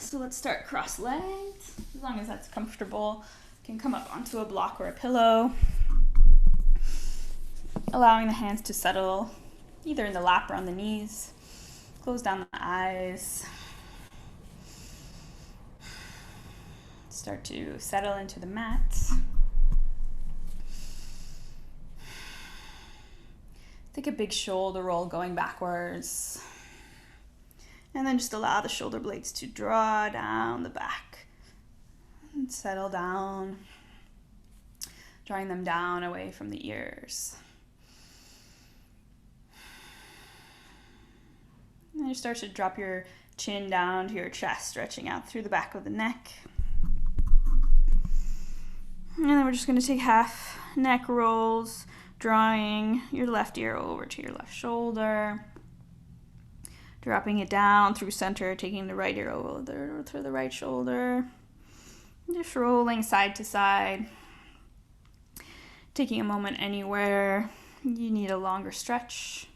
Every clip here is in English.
So let's start cross-legged. As long as that's comfortable, you can come up onto a block or a pillow. Allowing the hands to settle either in the lap or on the knees. Close down the eyes. Start to settle into the mat. Take a big shoulder roll going backwards. And then just allow the shoulder blades to draw down the back. And settle down. Drawing them down away from the ears. And then you start to drop your chin down to your chest, stretching out through the back of the neck. And then we're just going to take half neck rolls, drawing your left ear over to your left shoulder. Dropping it down through center, taking the right ear over to the right shoulder. Just rolling side to side. Taking a moment anywhere you need a longer stretch.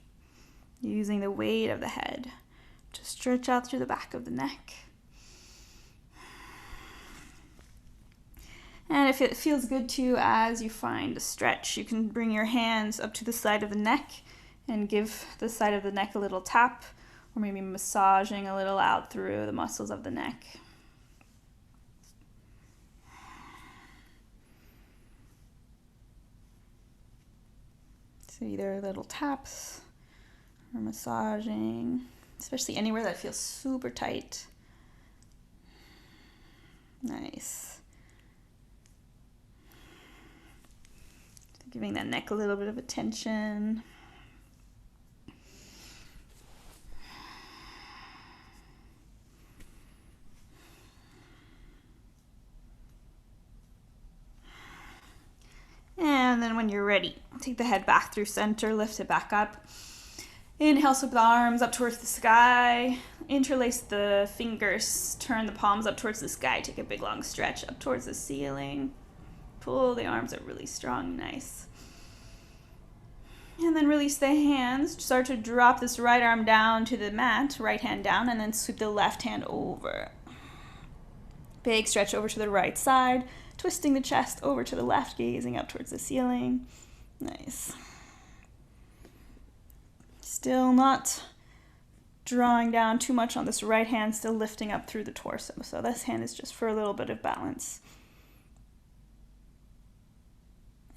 Using the weight of the head to stretch out through the back of the neck. And if it feels good to you as you find a stretch, you can bring your hands up to the side of the neck and give the side of the neck a little tap, or maybe massaging a little out through the muscles of the neck. So either little taps or massaging, especially anywhere that feels super tight. Nice. Giving that neck a little bit of attention. And then when you're ready, take the head back through center, lift it back up. Inhale, sweep the arms up towards the sky. Interlace the fingers, turn the palms up towards the sky. Take a big long stretch up towards the ceiling. Pull the arms up really strong, nice. And then release the hands. Start to drop this right arm down to the mat, right hand down, and then sweep the left hand over. Big stretch over to the right side, twisting the chest over to the left, gazing up towards the ceiling. Nice. Still not drawing down too much on this right hand, still lifting up through the torso. So this hand is just for a little bit of balance.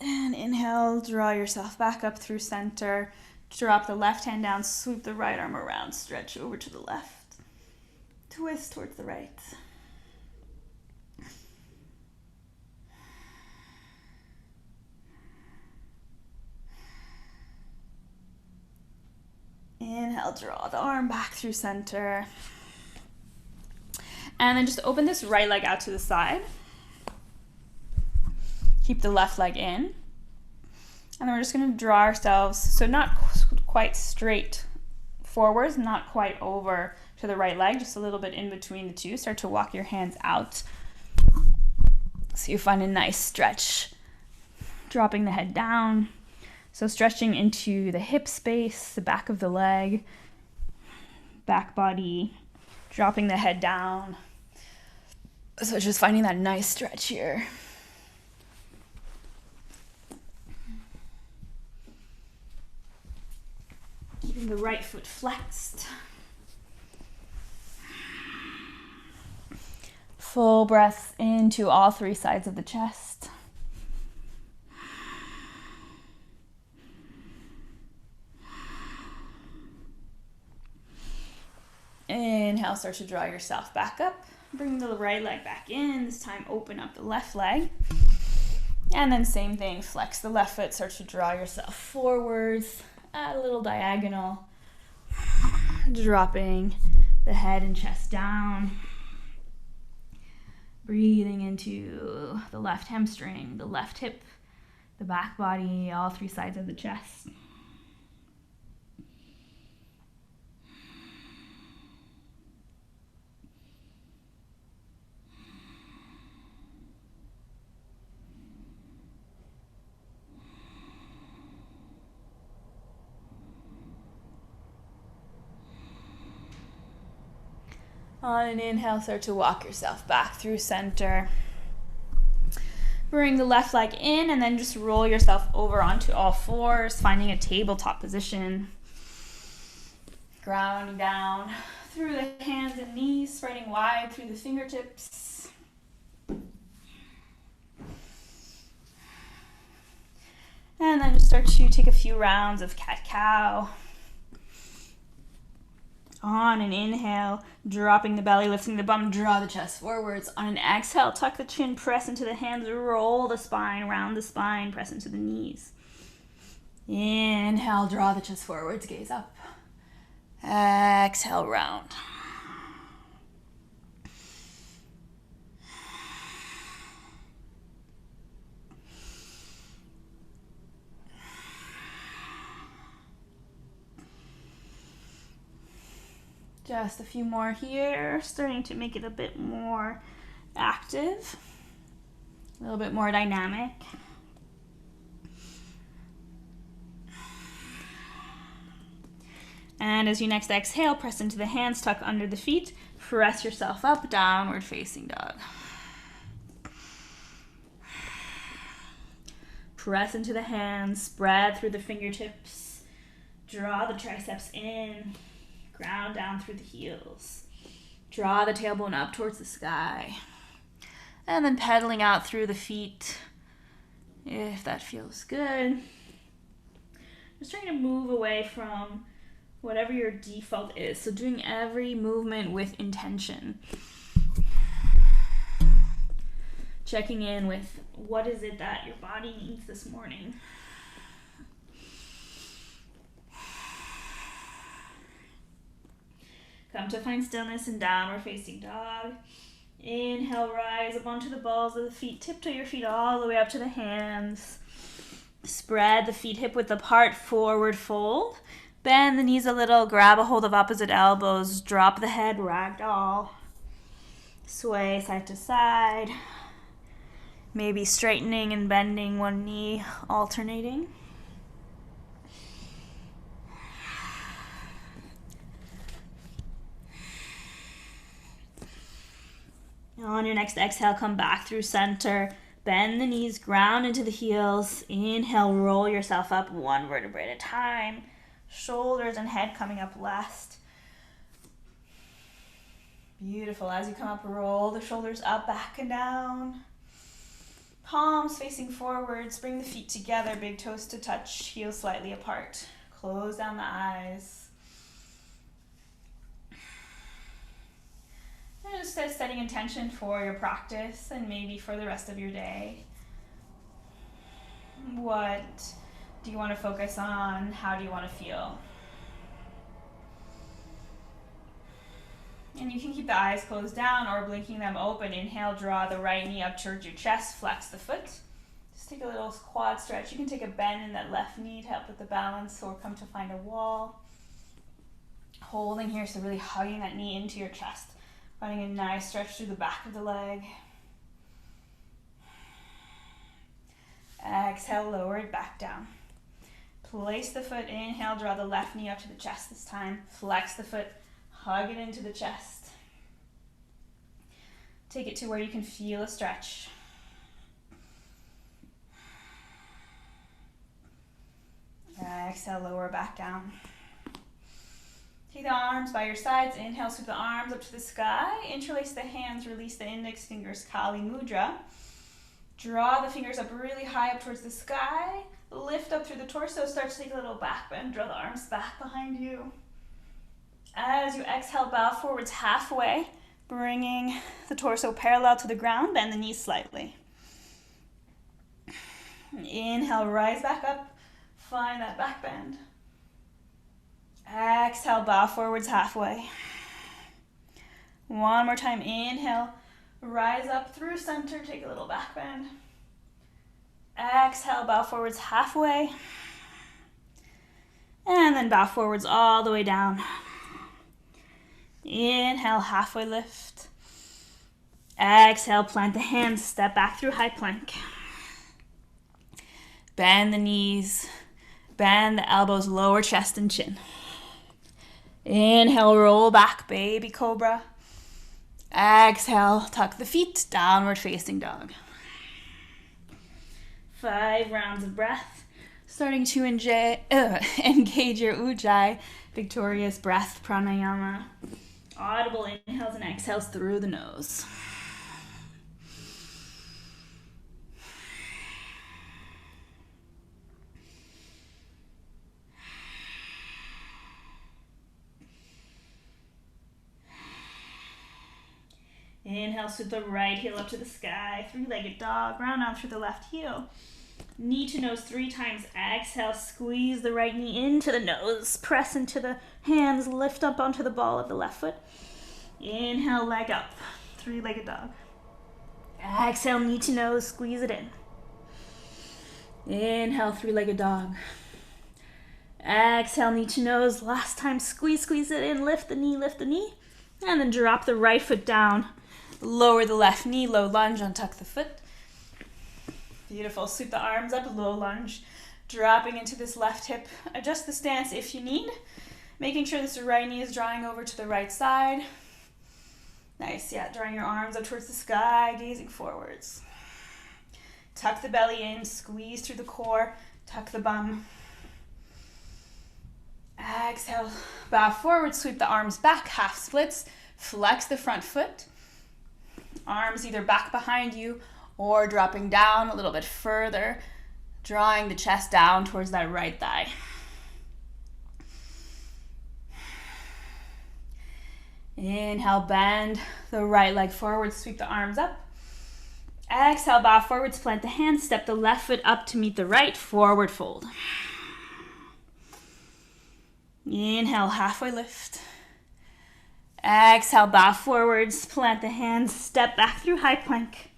And inhale, draw yourself back up through center. Drop the left hand down, sweep the right arm around, stretch over to the left. Twist towards the right. Inhale, draw the arm back through center. And then just open this right leg out to the side. Keep the left leg in. And then we're just going to draw ourselves, so not quite straight forwards, not quite over to the right leg, just a little bit in between the two. Start to walk your hands out. So you find a nice stretch. Dropping the head down. So stretching into the hip space, the back of the leg, back body, dropping the head down. So just finding that nice stretch here. Keeping the right foot flexed. Full breaths into all three sides of the chest. Inhale, start to draw yourself back up. Bring the right leg back in. This time open up the left leg. And then same thing, flex the left foot, start to draw yourself forwards. Add a little diagonal. Dropping the head and chest down. Breathing into the left hamstring, the left hip, the back body, all three sides of the chest. On an inhale, start to walk yourself back through center. Bring the left leg in and then just roll yourself over onto all fours, finding a tabletop position. Grounding down through the hands and knees, spreading wide through the fingertips. And then just start to take a few rounds of cat-cow. On an inhale, dropping the belly, lifting the bum, draw the chest forwards. On an exhale, tuck the chin, press into the hands, roll the spine, round the spine, press into the knees. Inhale, draw the chest forwards, gaze up. Exhale, round. Just a few more here, starting to make it a bit more active, a little bit more dynamic. And as you next exhale, press into the hands, tuck under the feet, press yourself up, downward facing dog. Press into the hands, spread through the fingertips, draw the triceps in. Ground down through the heels. Draw the tailbone up towards the sky. And then pedaling out through the feet, if that feels good. Just trying to move away from whatever your default is. So doing every movement with intention. Checking in with what is it that your body needs this morning. Come to find stillness in downward facing dog. Inhale, rise up onto the balls of the feet. Tiptoe your feet all the way up to the hands. Spread the feet hip width apart, forward fold. Bend the knees a little, grab a hold of opposite elbows. Drop the head, ragdoll. Sway side to side. Maybe straightening and bending one knee, alternating. On your next exhale, come back through center. Bend the knees, ground into the heels. Inhale, roll yourself up one vertebrae at a time. Shoulders and head coming up last. Beautiful. As you come up, roll the shoulders up, back and down. Palms facing forwards. Bring the feet together, big toes to touch, heels slightly apart. Close down the eyes. And just setting intention for your practice and maybe for the rest of your day. What do you want to focus on? How do you want to feel? And you can keep the eyes closed down or blinking them open. Inhale, draw the right knee up towards your chest, flex the foot. Just take a little quad stretch. You can take a bend in that left knee to help with the balance or come to find a wall. Holding here, so really hugging that knee into your chest. Finding a nice stretch through the back of the leg. Exhale, lower it back down. Place the foot, inhale, draw the left knee up to the chest this time. Flex the foot, hug it into the chest. Take it to where you can feel a stretch. Exhale, lower back down. Take the arms by your sides. Inhale, sweep the arms up to the sky. Interlace the hands, release the index fingers, Kali Mudra. Draw the fingers up really high up towards the sky. Lift up through the torso. Start to take a little back bend. Draw the arms back behind you. As you exhale, bow forwards halfway, bringing the torso parallel to the ground. Bend the knees slightly. Inhale, rise back up. Find that back bend. Exhale, bow forwards halfway. One more time. Inhale, rise up through center. Take a little back bend. Exhale, bow forwards halfway. And then bow forwards all the way down. Inhale, halfway lift. Exhale, plant the hands, step back through high plank. Bend the knees, bend the elbows, lower chest and chin. Inhale, roll back, baby cobra. Exhale, tuck the feet, downward facing dog. 5 rounds of breath. Starting to engage your ujjayi, victorious breath pranayama. Audible inhales and exhales through the nose. Inhale, sweep the right heel up to the sky. 3-legged dog. Round out through the left heel. Knee to nose 3 times. Exhale, squeeze the right knee into the nose. Press into the hands. Lift up onto the ball of the left foot. Inhale, leg up. 3-legged dog. Exhale, knee to nose. Squeeze it in. Inhale, 3-legged dog. Exhale, knee to nose. Last time, squeeze it in. Lift the knee. And then drop the right foot down. Lower the left knee, low lunge, untuck the foot. Beautiful. Sweep the arms up, low lunge. Dropping into this left hip. Adjust the stance if you need. Making sure this right knee is drawing over to the right side. Nice, yeah. Drawing your arms up towards the sky, gazing forwards. Tuck the belly in, squeeze through the core, tuck the bum. Exhale, bow forward, sweep the arms back, half splits. Flex the front foot. Arms either back behind you or dropping down a little bit further, drawing the chest down towards that right thigh. Inhale, bend the right leg forward, sweep the arms up. Exhale, bow forwards, plant the hands, step the left foot up to meet the right, forward fold. Inhale, halfway lift. Exhale, bow forwards, plant the hands, step back through high plank.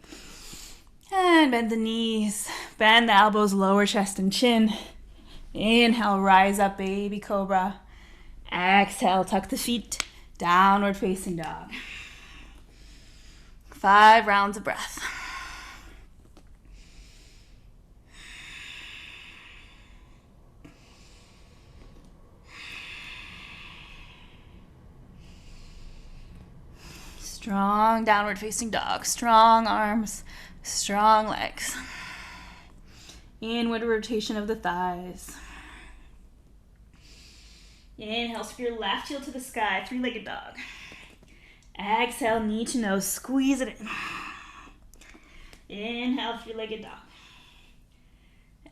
And bend the knees, bend the elbows, lower chest and chin. Inhale, rise up, baby cobra. Exhale, tuck the feet, downward facing dog. 5 rounds of breath. Strong downward facing dog, strong arms, strong legs. Inward rotation of the thighs. Inhale, sweep your left heel to the sky, 3-legged dog. Exhale, knee to nose, squeeze it in. Inhale, 3-legged dog.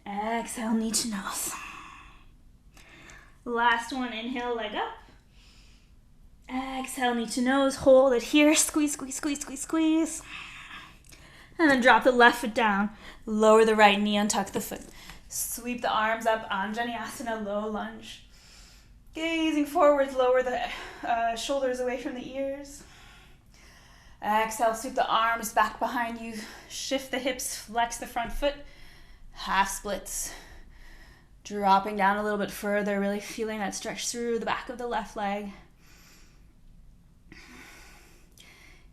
Exhale, knee to nose. Last one, inhale, leg up. Exhale, knee to nose, hold it here, squeeze, squeeze, squeeze, squeeze, squeeze. And then drop the left foot down, lower the right knee, untuck the foot. Sweep the arms up, Anjaneyasana, low lunge. Gazing forwards, lower the shoulders away from the ears. Exhale, sweep the arms back behind you, shift the hips, flex the front foot, half splits. Dropping down a little bit further, really feeling that stretch through the back of the left leg.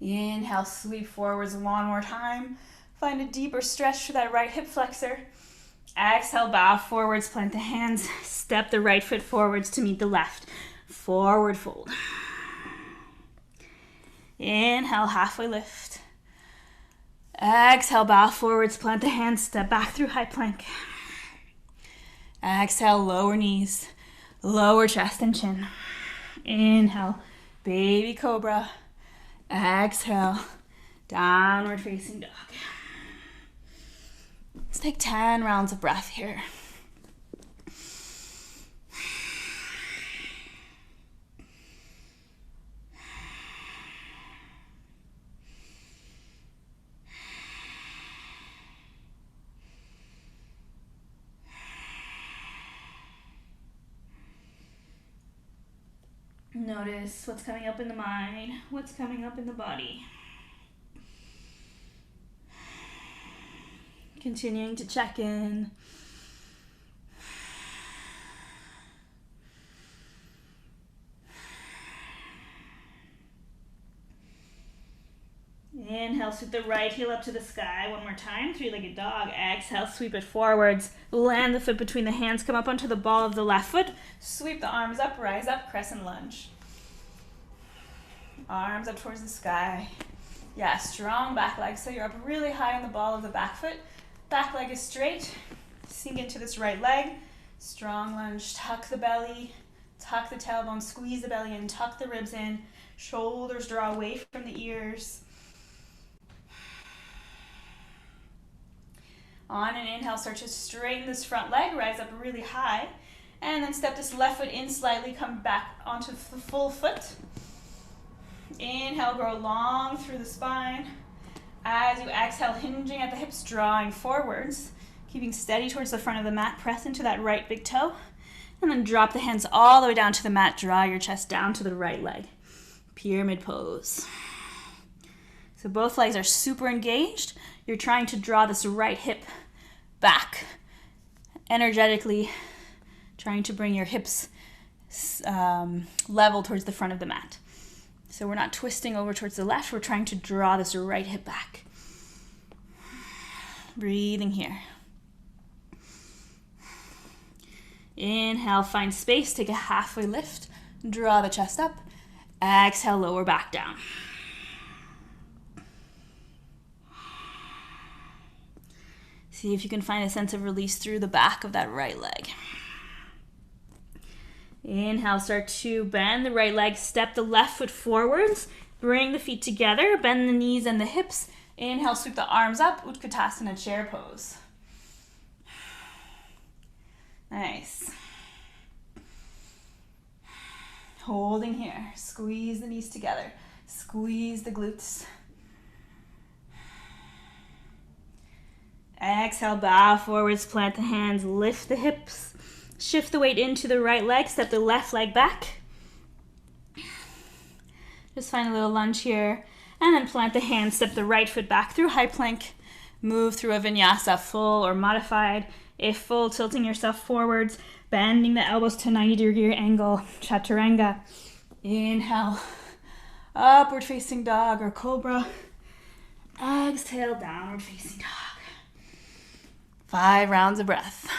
Inhale, sweep forwards one more time. Find a deeper stretch for that right hip flexor. Exhale, bow forwards, plant the hands. Step the right foot forwards to meet the left. Forward fold. Inhale, halfway lift. Exhale, bow forwards, plant the hands. Step back through high plank. Exhale, lower knees, lower chest and chin. Inhale, baby cobra. Exhale, downward facing dog. Let's take 10 rounds of breath here. Notice what's coming up in the mind, what's coming up in the body. Continuing to check in. Inhale, sweep the right heel up to the sky. One more time, 3-legged dog. Exhale, sweep it forwards. Land the foot between the hands. Come up onto the ball of the left foot. Sweep the arms up, rise up, crescent lunge. Arms up towards the sky. Yeah, strong back leg. So you're up really high on the ball of the back foot. Back leg is straight. Sink into this right leg. Strong lunge. Tuck the belly. Tuck the tailbone. Squeeze the belly in. Tuck the ribs in. Shoulders draw away from the ears. On an inhale, start to straighten this front leg. Rise up really high. And then step this left foot in slightly. Come back onto the full foot. Inhale, grow long through the spine. As you exhale, hinging at the hips, drawing forwards. Keeping steady towards the front of the mat. Press into that right big toe. And then drop the hands all the way down to the mat. Draw your chest down to the right leg. Pyramid pose. So both legs are super engaged. You're trying to draw this right hip back. Energetically trying to bring your hips level towards the front of the mat. So we're not twisting over towards the left. We're trying to draw this right hip back. Breathing here. Inhale, find space. Take a halfway lift. Draw the chest up. Exhale, lower back down. See if you can find a sense of release through the back of that right leg. Inhale, start to bend the right leg. Step the left foot forwards. Bring the feet together. Bend the knees and the hips. Inhale, sweep the arms up. Utkatasana, chair pose. Nice. Holding here. Squeeze the knees together. Squeeze the glutes. Exhale, bow forwards, plant the hands, lift the hips. Shift the weight into the right leg, step the left leg back. Just find a little lunge here. And then plant the hands, step the right foot back through high plank. Move through a vinyasa, full or modified. If full, tilting yourself forwards, bending the elbows to 90-degree angle, chaturanga. Inhale, upward facing dog or cobra. Exhale, downward facing dog. 5 rounds of breath.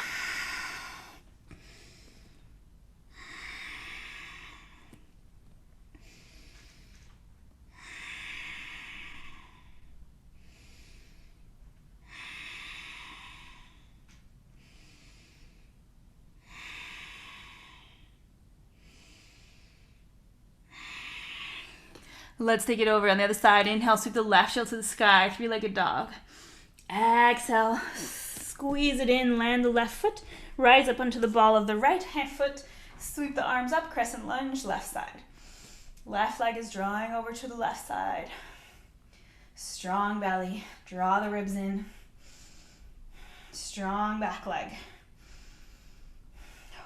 Let's take it over on the other side. Inhale, sweep the left heel to the sky, 3-legged dog. Exhale, squeeze it in, land the left foot, rise up onto the ball of the right hand foot, sweep the arms up, crescent lunge, left side. Left leg is drawing over to the left side. Strong belly, draw the ribs in. Strong back leg.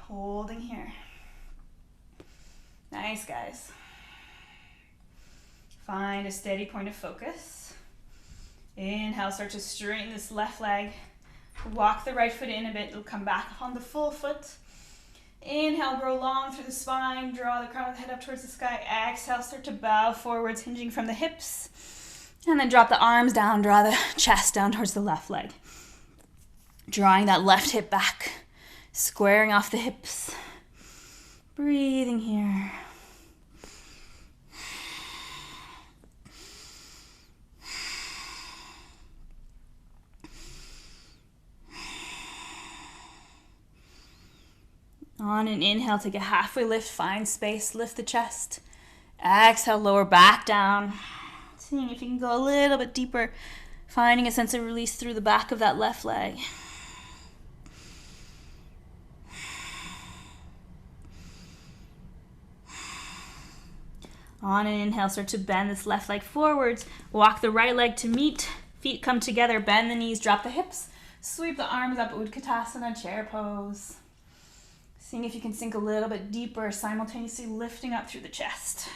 Holding here. Nice, guys. Find a steady point of focus. Inhale, start to straighten this left leg. Walk the right foot in a bit. It'll come back on the full foot. Inhale, grow long through the spine. Draw the crown of the head up towards the sky. Exhale, start to bow forwards, hinging from the hips. And then drop the arms down. Draw the chest down towards the left leg. Drawing that left hip back. Squaring off the hips. Breathing here. On an inhale, take a halfway lift, find space, lift the chest. Exhale, lower back down. Seeing if you can go a little bit deeper, finding a sense of release through the back of that left leg. On an inhale, start to bend this left leg forwards. Walk the right leg to meet. Feet come together, bend the knees, drop the hips. Sweep the arms up, Utkatasana, chair pose. Seeing if you can sink a little bit deeper, simultaneously lifting up through the chest.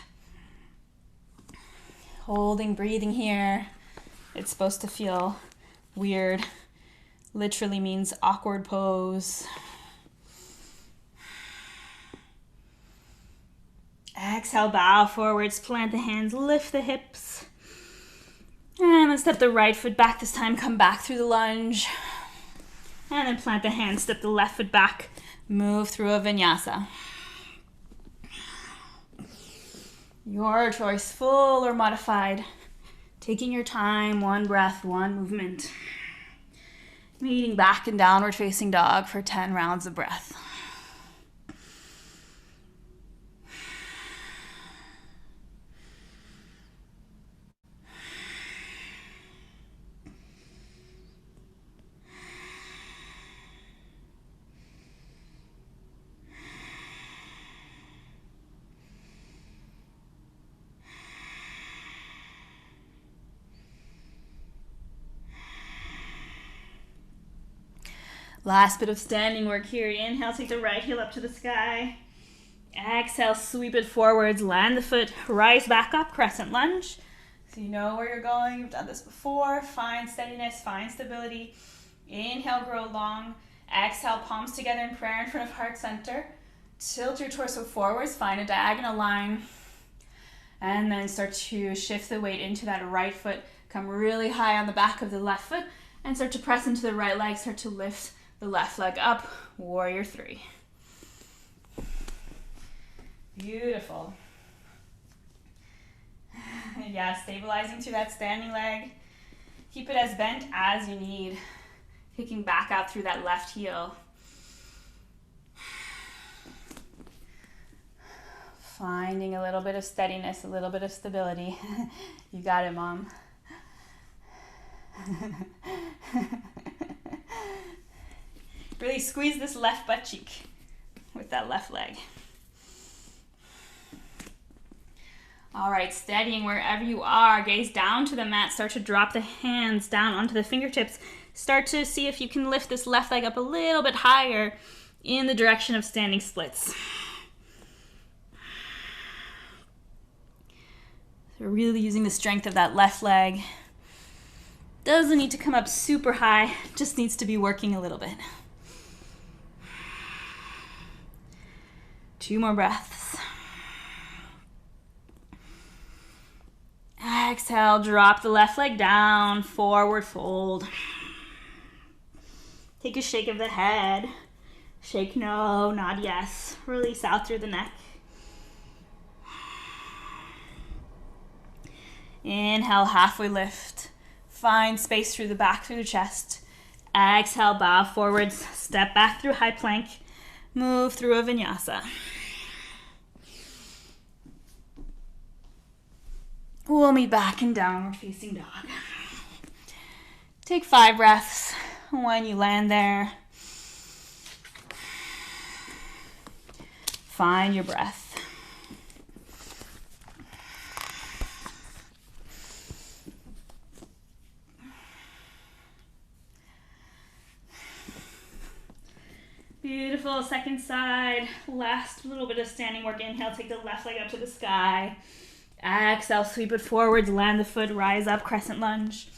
Holding, breathing here. It's supposed to feel weird. Literally means awkward pose. Exhale, bow forwards, plant the hands, lift the hips. And then step the right foot back this time, come back through the lunge. And then plant the hands, step the left foot back. Move through a vinyasa. Your choice, full or modified. Taking your time, one breath, one movement. Meeting back in downward facing dog for 10 rounds of breath. Last bit of standing work here. Inhale, take the right heel up to the sky. Exhale, sweep it forwards, land the foot, rise back up, crescent lunge. So you know where you're going. You've done this before. Find steadiness, find stability. Inhale, grow long. Exhale, palms together in prayer in front of heart center. Tilt your torso forwards, find a diagonal line. And then start to shift the weight into that right foot. Come really high on the back of the left foot and start to press into the right leg. Start to lift the left leg up. Warrior three. Beautiful. Yeah, stabilizing through that standing leg. Keep it as bent as you need. Kicking back out through that left heel. Finding a little bit of steadiness, a little bit of stability. You got it, Mom. Really squeeze this left butt cheek with that left leg. All right, steadying wherever you are. Gaze down to the mat. Start to drop the hands down onto the fingertips. Start to see if you can lift this left leg up a little bit higher in the direction of standing splits. So really using the strength of that left leg. Doesn't need to come up super high, just needs to be working a little bit. 2 more breaths. Exhale, drop the left leg down, forward fold. Take a shake of the head. Shake no, nod yes. Release out through the neck. Inhale, halfway lift. Find space through the back, through the chest. Exhale, bow forwards. Step back through high plank. Move through a vinyasa. We'll meet back in downward facing dog. Take 5 breaths when you land there. Find your breath. Beautiful. Second side. Last little bit of standing work. Inhale, take the left leg up to the sky. Exhale, sweep it forwards, land the foot, rise up, crescent lunge.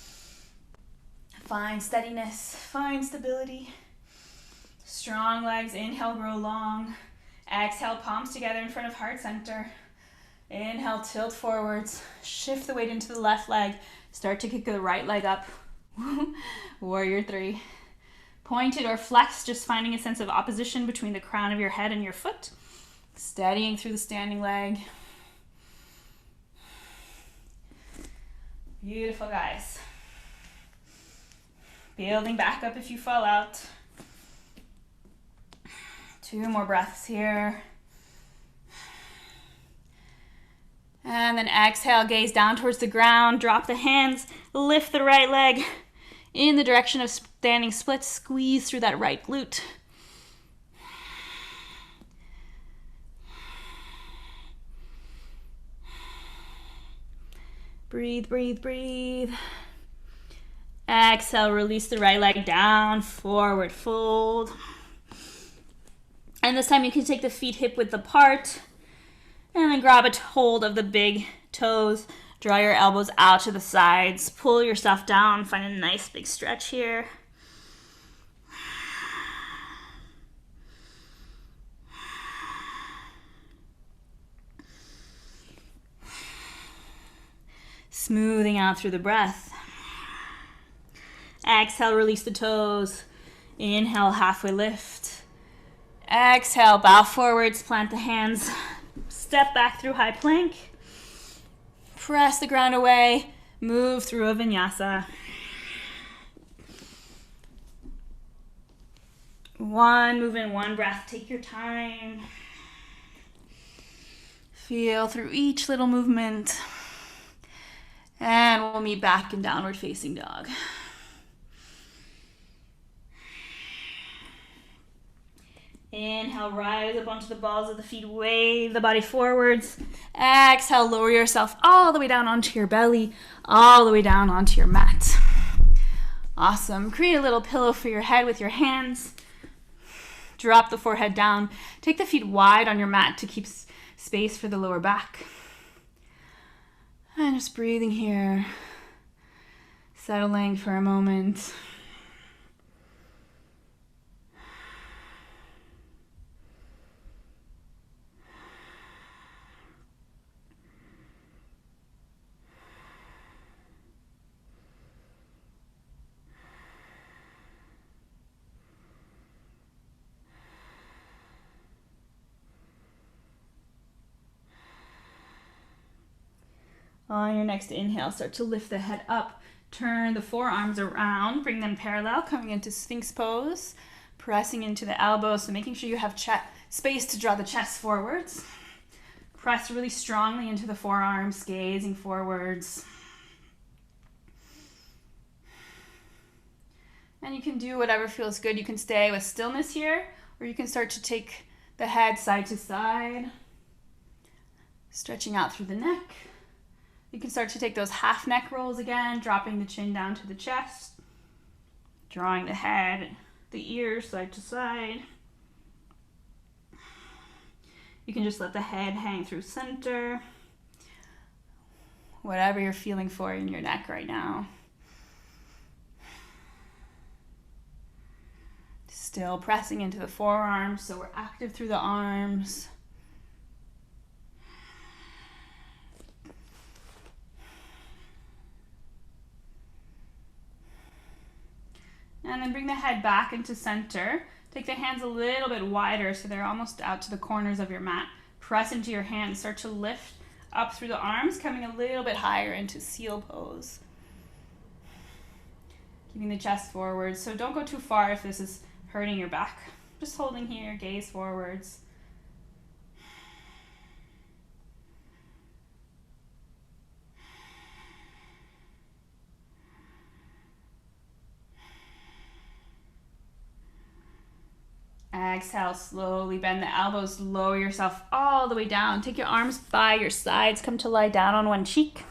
Find steadiness, find stability. Strong legs. Inhale, grow long. Exhale, palms together in front of heart center. Inhale, tilt forwards. Shift the weight into the left leg. Start to kick the right leg up. Warrior three. Pointed or flex, just finding a sense of opposition between the crown of your head and your foot. Steadying through the standing leg. Beautiful, guys. Building back up if you fall out. 2 more breaths here. And then exhale, gaze down towards the ground. Drop the hands, lift the right leg in the direction of standing splits. Squeeze through that right glute. Breathe, breathe, breathe. Exhale, release the right leg down, forward fold. And this time you can take the feet hip width apart and then grab a hold of the big toes. Draw your elbows out to the sides. Pull yourself down. Find a nice big stretch here. Smoothing out through the breath. Exhale, release the toes. Inhale, halfway lift. Exhale, bow forwards, plant the hands. Step back through high plank. Press the ground away. Move through a vinyasa. One movement, one breath. Take your time. Feel through each little movement. And we'll meet back in downward facing dog. Inhale, rise up onto the balls of the feet, wave the body forwards. Exhale, lower yourself all the way down onto your belly, all the way down onto your mat. Awesome. Create a little pillow for your head with your hands. Drop the forehead down. Take the feet wide on your mat to keep space for the lower back. And just breathing here, settling for a moment. On your next inhale, start to lift the head up. Turn the forearms around, bring them parallel, coming into Sphinx pose, pressing into the elbows, so making sure you have space to draw the chest forwards. Press really strongly into the forearms, gazing forwards. And you can do whatever feels good. You can stay with stillness here, or you can start to take the head side to side, stretching out through the neck. You can start to take those half neck rolls again, dropping the chin down to the chest, drawing the head, the ears side to side. You can just let the head hang through center. Whatever you're feeling for in your neck right now. Still pressing into the forearms, so we're active through the arms. And then bring the head back into center. Take the hands a little bit wider so they're almost out to the corners of your mat. Press into your hands. Start to lift up through the arms, coming a little bit higher into seal pose. Keeping the chest forward. So don't go too far if this is hurting your back. Just holding here, gaze forwards. Exhale, slowly bend the elbows, lower yourself all the way down. Take your arms by your sides, come to lie down on one cheek.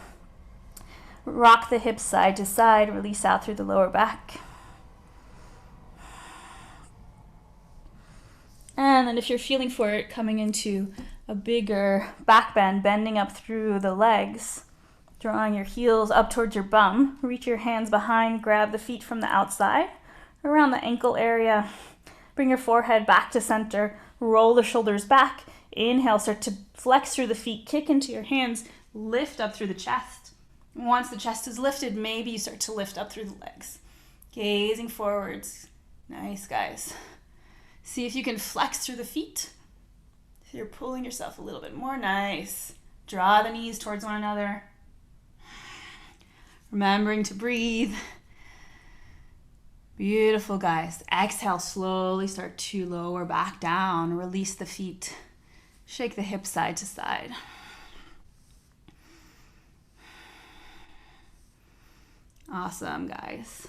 Rock the hips side to side, release out through the lower back. And then if you're feeling for it, coming into a bigger back bend, bending up through the legs, drawing your heels up towards your bum. Reach your hands behind, grab the feet from the outside, around the ankle area. Bring your forehead back to center, roll the shoulders back. Inhale, start to flex through the feet, kick into your hands, lift up through the chest. Once the chest is lifted, maybe you start to lift up through the legs. Gazing forwards. Nice, guys. See if you can flex through the feet. So you're pulling yourself a little bit more. Nice. Draw the knees towards one another. Remembering to breathe. Beautiful, guys. Exhale, slowly start to lower back down. Release the feet. Shake the hips side to side. Awesome, guys.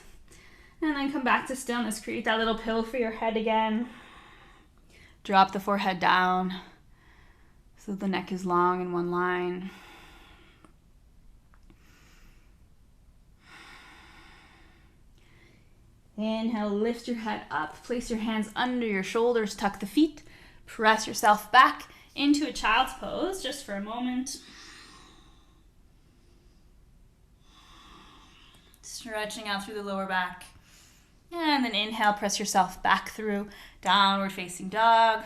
And then come back to stillness. Create that little pillow for your head again. Drop the forehead down so the neck is long in one line. Inhale, lift your head up, place your hands under your shoulders, tuck the feet, press yourself back into a child's pose just for a moment. Stretching out through the lower back. And then inhale, press yourself back through downward facing dog.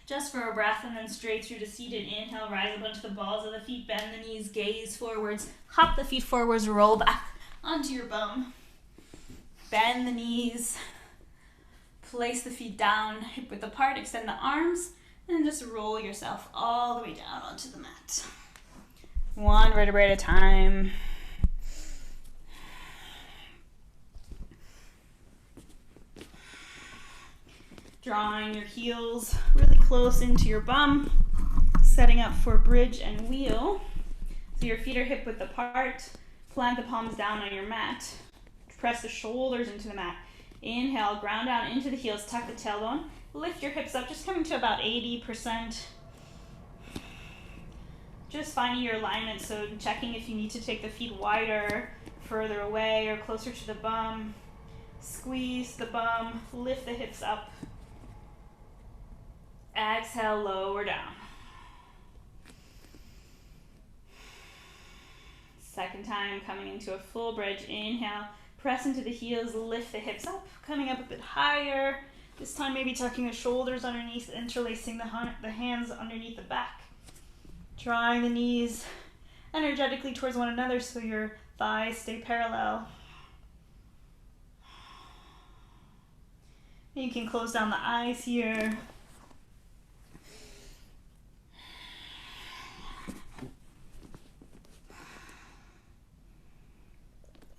Just for a breath, and then straight through to seated. Inhale, rise up onto the balls of the feet, bend the knees, gaze forwards, hop the feet forwards, roll back onto your bum. Bend the knees, place the feet down, hip width apart, extend the arms, and just roll yourself all the way down onto the mat. One vertebrae at a time. Drawing your heels really close into your bum, setting up for bridge and wheel. So your feet are hip width apart. Plant the palms down on your mat. Press the shoulders into the mat. Inhale, ground down into the heels, tuck the tailbone. Lift your hips up, just coming to about 80%. Just finding your alignment, so checking if you need to take the feet wider, further away, or closer to the bum. Squeeze the bum, lift the hips up. Exhale, lower down. Second time, coming into a full bridge. Inhale, press into the heels, lift the hips up, coming up a bit higher. This time maybe tucking the shoulders underneath, interlacing the hands underneath the back. Drawing the knees energetically towards one another so your thighs stay parallel. You can close down the eyes here.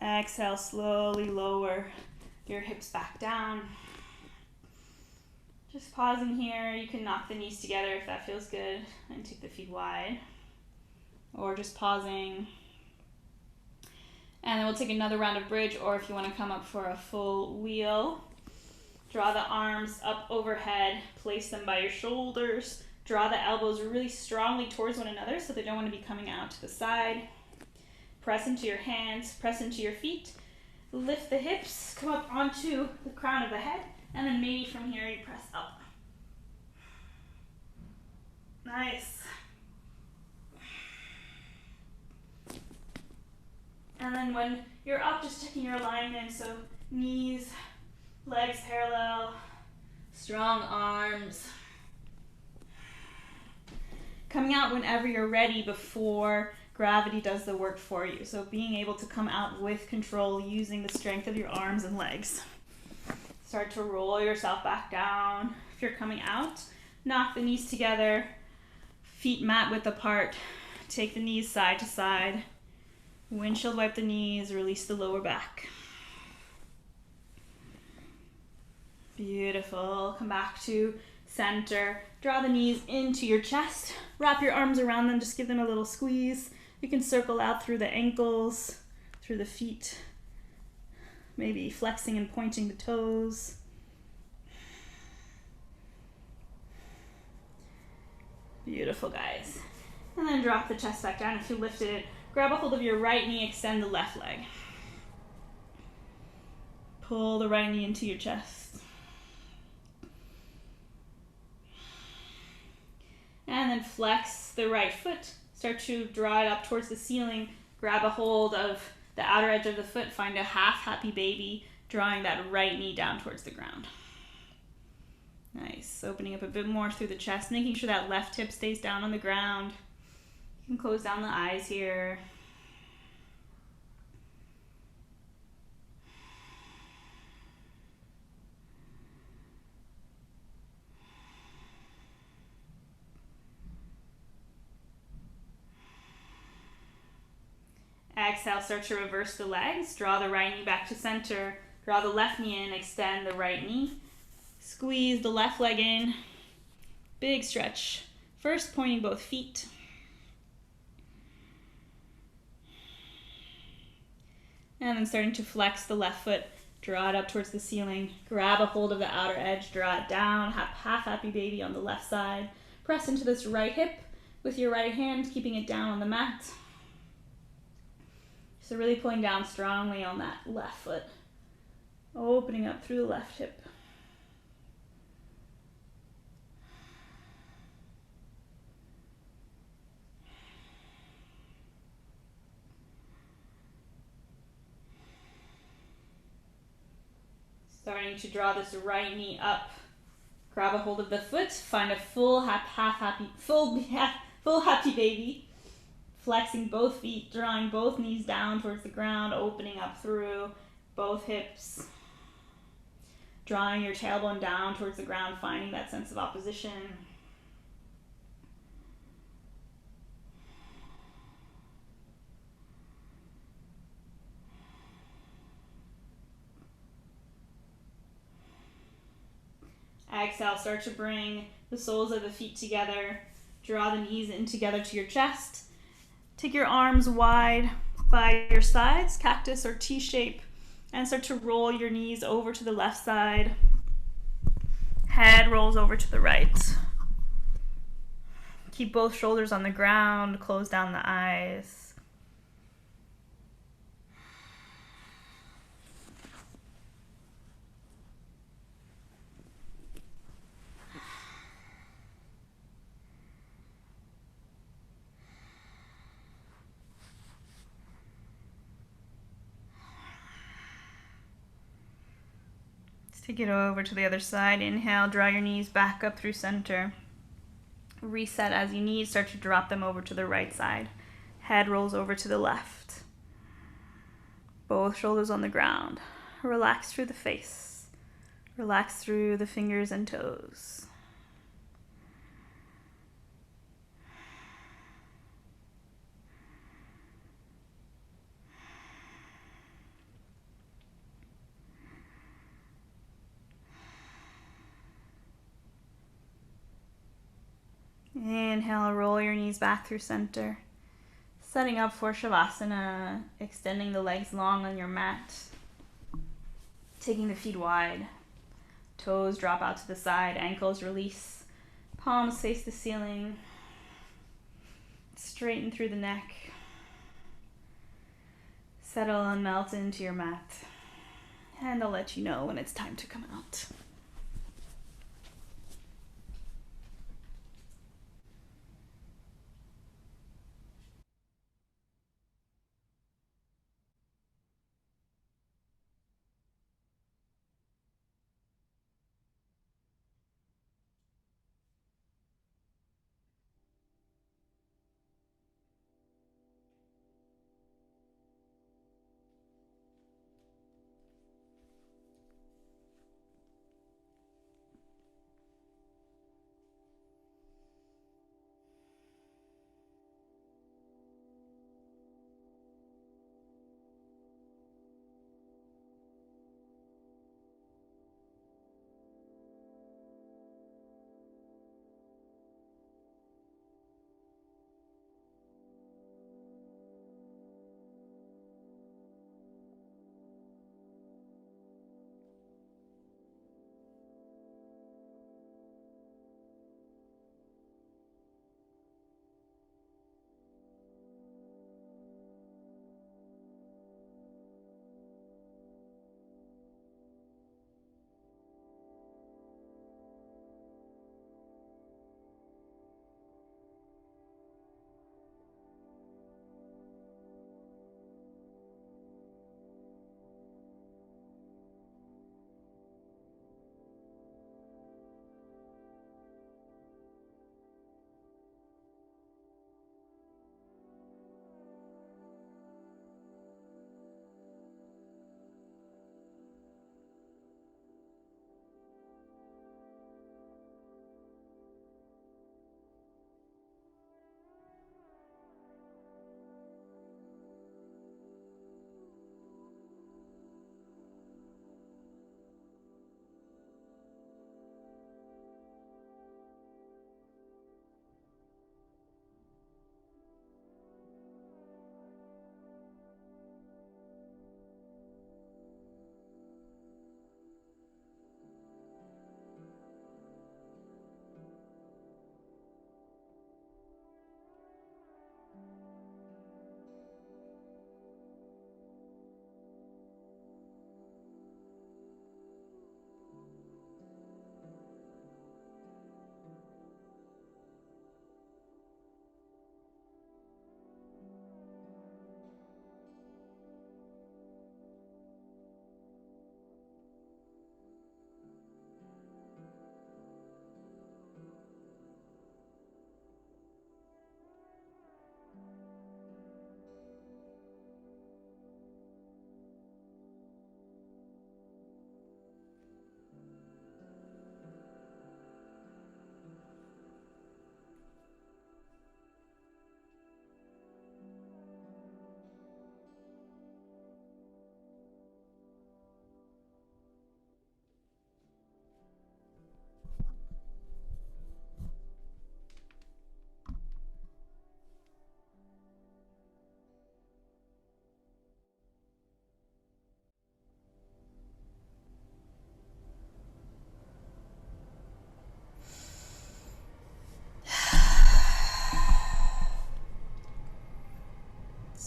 Exhale, slowly lower your hips back down. Just pausing here. You can knock the knees together if that feels good and take the feet wide. Or just pausing. And then we'll take another round of bridge, or if you want to come up for a full wheel, draw the arms up overhead, place them by your shoulders, draw the elbows really strongly towards one another so they don't want to be coming out to the side. Press into your hands, press into your feet, lift the hips, come up onto the crown of the head, and then maybe from here you press up. Nice. And then when you're up, just checking your alignment, so knees, legs parallel, strong arms. Coming out whenever you're ready before gravity does the work for you. So being able to come out with control using the strength of your arms and legs. Start to roll yourself back down. If you're coming out, knock the knees together, feet mat width apart. Take the knees side to side. Windshield wipe the knees, release the lower back. Beautiful. Come back to center. Draw the knees into your chest. Wrap your arms around them, just give them a little squeeze. You can circle out through the ankles, through the feet, maybe flexing and pointing the toes. Beautiful, guys. And then drop the chest back down. If you lifted it, grab a hold of your right knee, extend the left leg. Pull the right knee into your chest. And then flex the right foot. Start to draw it up towards the ceiling. Grab a hold of the outer edge of the foot. Find a half happy baby, drawing that right knee down towards the ground. Nice. Opening up a bit more through the chest, making sure that left hip stays down on the ground. You can close down the eyes here. Exhale, start to reverse the legs. Draw the right knee back to center. Draw the left knee in, extend the right knee. Squeeze the left leg in. Big stretch. First, pointing both feet. And then starting to flex the left foot. Draw it up towards the ceiling. Grab a hold of the outer edge. Draw it down. Half happy baby on the left side. Press into this right hip with your right hand, keeping it down on the mat. So really pulling down strongly on that left foot. Opening up through the left hip. Starting to draw this right knee up. Grab a hold of the foot. Find a full happy baby. Flexing both feet, drawing both knees down towards the ground, opening up through both hips. Drawing your tailbone down towards the ground, finding that sense of opposition. exhale, start to bring the soles of the feet together. Draw the knees in together to your chest. Take your arms wide by your sides, cactus or T-shape, and start to roll your knees over to the left side. Head rolls over to the right. Keep both shoulders on the ground, close down the eyes. Take it over to the other side. Inhale, draw your knees back up through center. Reset as you need. Start to drop them over to the right side. Head rolls over to the left. Both shoulders on the ground. Relax through the face. Relax through the fingers and toes. Inhale, roll your knees back through center. Setting up for Shavasana, extending the legs long on your mat. Taking the feet wide. Toes drop out to the side, ankles release. Palms face the ceiling. Straighten through the neck. Settle and melt into your mat. And I'll let you know when it's time to come out.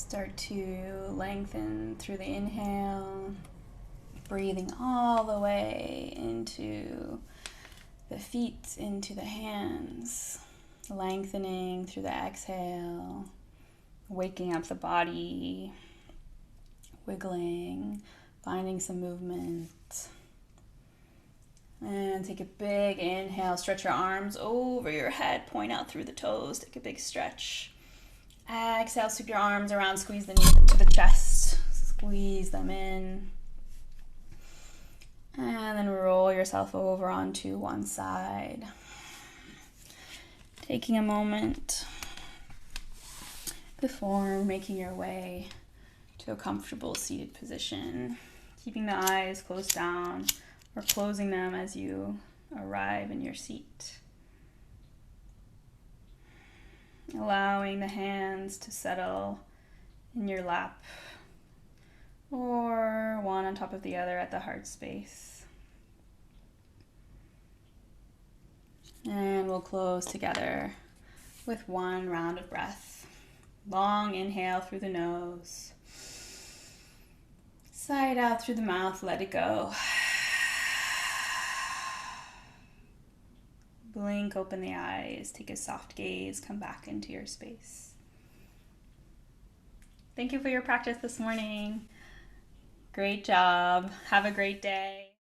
Start to lengthen through the inhale, breathing all the way into the feet, into the hands, lengthening through the exhale, waking up the body, wiggling, finding some movement. And take a big inhale, stretch your arms over your head, point out through the toes, take a big stretch. Exhale, sweep your arms around, squeeze the knees into the chest, squeeze them in. And then roll yourself over onto one side. Taking a moment before making your way to a comfortable seated position, keeping the eyes closed down or closing them as you arrive in your seat. Allowing the hands to settle in your lap or one on top of the other at the heart space. And we'll close together with one round of breath. Long inhale through the nose. Sigh out through the mouth, let it go. Blink, open the eyes, take a soft gaze, come back into your space. Thank you for your practice this morning. Great job. Have a great day.